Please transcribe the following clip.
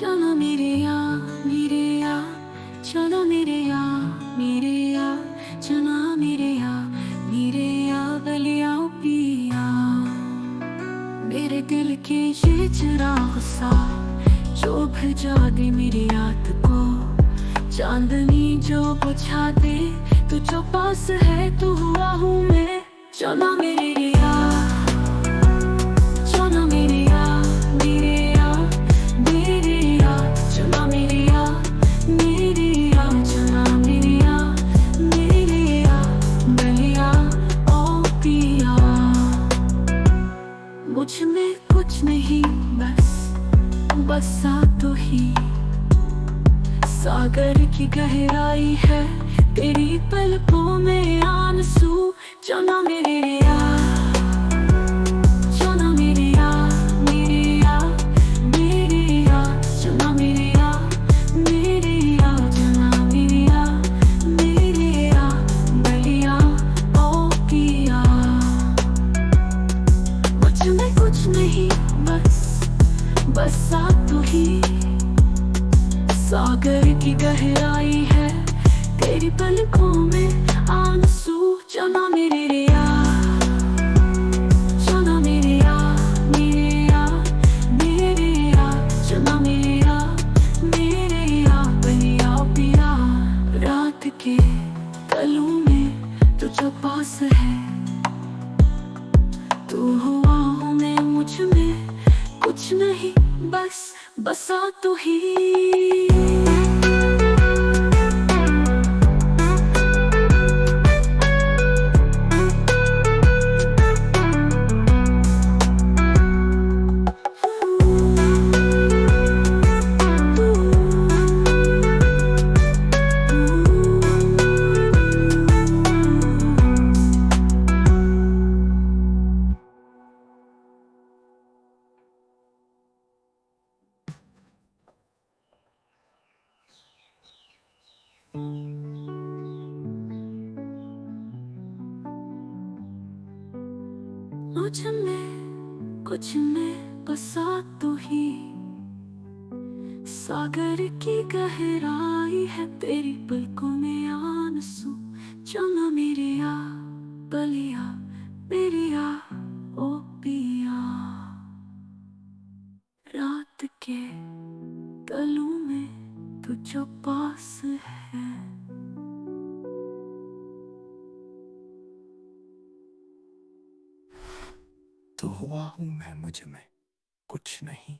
चलो मेरे या चलो मेरे या गलियां पिया। मेरे दिल के ये चिराग सा जो बुझा दे मेरी याद को, चांदनी जो बुझा दे। तू जो पास है तू हुआ हूँ मैं। चलो मेरे या चलो मेरे या चलो मेरे या चलो मेरे या गलियां ओ पिया। मुझ में कुछ नहीं बस तू ही। सागर की गहराई है तेरी पलकों में आंसू। चलो मेरे या चलो मेरे या चलो मेरे या चलो मेरे या गलियां ओ पिया। मुझ में कुछ नहीं बस तू ही। सागर की गहराई है तेरी पलकों में आंसू। चलो मेरे या चलो मेरे या चलो मेरे या गलियां पिया। रात के तलों में तू जो पास है तू हुआ हूँ मैं। मुझ में कुछ नहीं बस तू ही। मुझ में कुछ में बसा तू ही। सागर की गहराई है तेरी पलकों में आंसू। चलो मेरे या गलियां मेरे या ओ पिया। रात के तलों में तू जो पास है। तो हुआ हूँ मैं, मुझ में कुछ नहीं